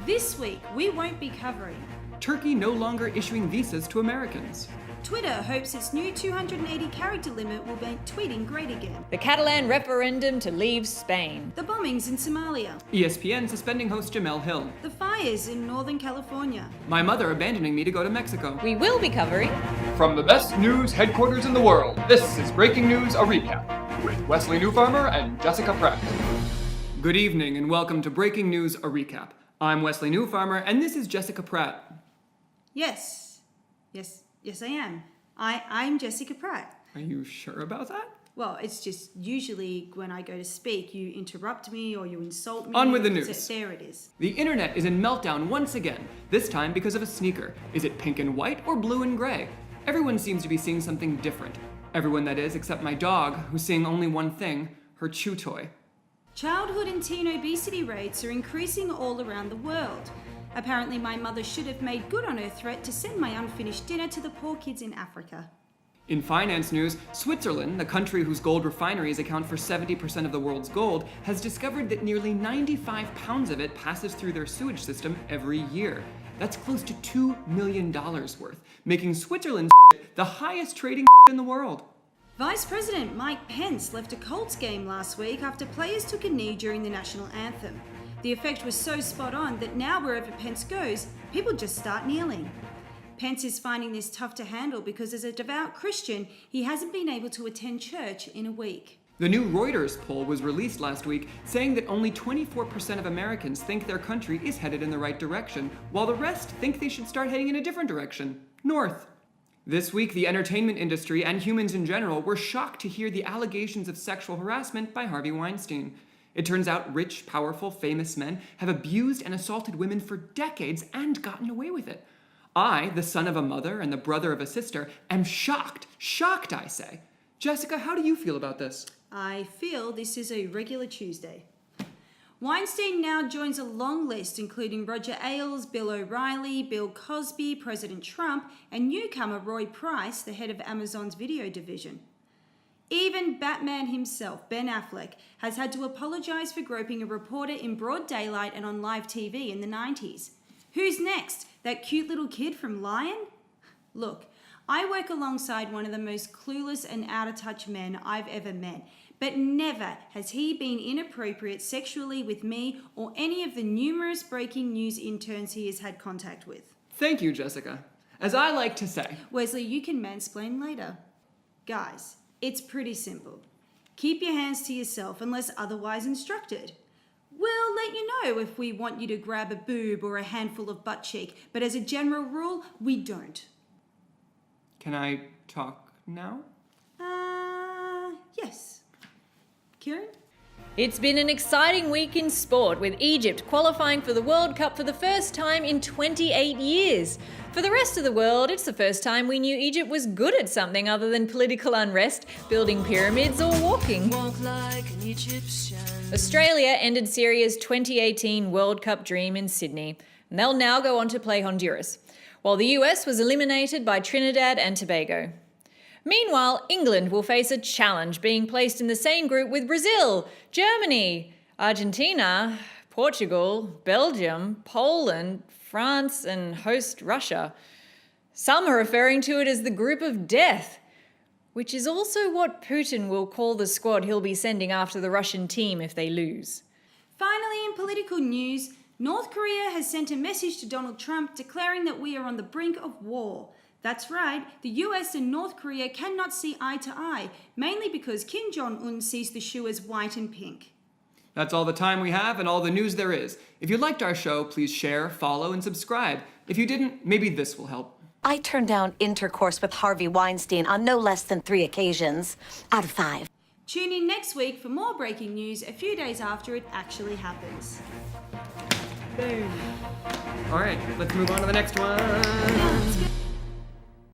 This week, we won't be covering Turkey no longer issuing visas to Americans. Twitter hopes its new 280 character limit will make tweeting great again. The Catalan referendum to leave Spain. The bombings in Somalia. ESPN suspending host Jamel Hill. The fires in Northern California. My mother abandoning me to go to Mexico. We will be covering From the best news headquarters in the world, this is Breaking News, a recap, with Wesley Newfarmer and Jessica Pratt. Good evening and welcome to Breaking News, a recap. I'm Wesley Newfarmer and this is Jessica Pratt. Yes, I am. I'm Jessica Pratt. Are you sure about that? Well, it's just usually when I go to speak, you interrupt me or you insult me. On with the news. There it is. The internet is in meltdown once again, this time because of a sneaker. Is it pink and white or blue and gray? Everyone seems to be seeing something different. Everyone, that is, except my dog, who's seeing only one thing, her chew toy. Childhood and teen obesity rates are increasing all around the world. Apparently my mother should have made good on her threat to send my unfinished dinner to the poor kids in Africa. In finance news, Switzerland, the country whose gold refineries account for 70% of the world's gold, has discovered that nearly 95 pounds of it passes through their sewage system every year. That's close to $2 million worth, making Switzerland's the highest trading in the world. Vice President Mike Pence left a Colts game last week after players took a knee during the national anthem. The effect was so spot on that now wherever Pence goes, people just start kneeling. Pence is finding this tough to handle because as a devout Christian, he hasn't been able to attend church in a week. The new Reuters poll was released last week saying that only 24% of Americans think their country is headed in the right direction, while the rest think they should start heading in a different direction, north. This week, the entertainment industry and humans in general were shocked to hear the allegations of sexual harassment by Harvey Weinstein. It turns out rich, powerful, famous men have abused and assaulted women for decades and gotten away with it. I, the son of a mother and the brother of a sister, am shocked. Shocked, I say. Jessica, how do you feel about this? I feel this is a regular Tuesday. Weinstein now joins a long list including Roger Ailes, Bill O'Reilly, Bill Cosby, President Trump, and newcomer Roy Price, the head of Amazon's video division. Even Batman himself, Ben Affleck, has had to apologize for groping a reporter in broad daylight and on live TV in the 90s. Who's next? That cute little kid from Lion? Look, I work alongside one of the most clueless and out-of-touch men I've ever met, but never has he been inappropriate sexually with me or any of the numerous breaking news interns he has had contact with. Thank you, Jessica. As I like to say, Wesley, you can mansplain later. Guys, it's pretty simple. Keep your hands to yourself unless otherwise instructed. We'll let you know if we want you to grab a boob or a handful of butt cheek, but as a general rule, we don't. can I talk now? Yes. Kirin? It's been an exciting week in sport, with Egypt qualifying for the World Cup for the first time in 28 years. For the rest of the world, it's the first time we knew Egypt was good at something other than political unrest, building pyramids or walking. Walk like an Egyptian. Australia ended Syria's 2018 World Cup dream in Sydney, and they'll now go on to play Honduras, while the US was eliminated by Trinidad and Tobago. Meanwhile, England will face a challenge, being placed in the same group with Brazil, Germany, Argentina, Portugal, Belgium, Poland, France, and host Russia. Some are referring to it as the group of death, which is also what Putin will call the squad he'll be sending after the Russian team if they lose. Finally, in political news, North Korea has sent a message to Donald Trump declaring that we are on the brink of war. That's right, the US and North Korea cannot see eye to eye, mainly because Kim Jong-un sees the shoe as white and pink. That's all the time we have and all the news there is. If you liked our show, please share, follow, and subscribe. If you didn't, maybe this will help. I turned down intercourse with Harvey Weinstein on no less than 3 occasions out of 5. Tune in next week for more breaking news a few days after it actually happens. Boom. All right, let's move on to the next one. Let's go.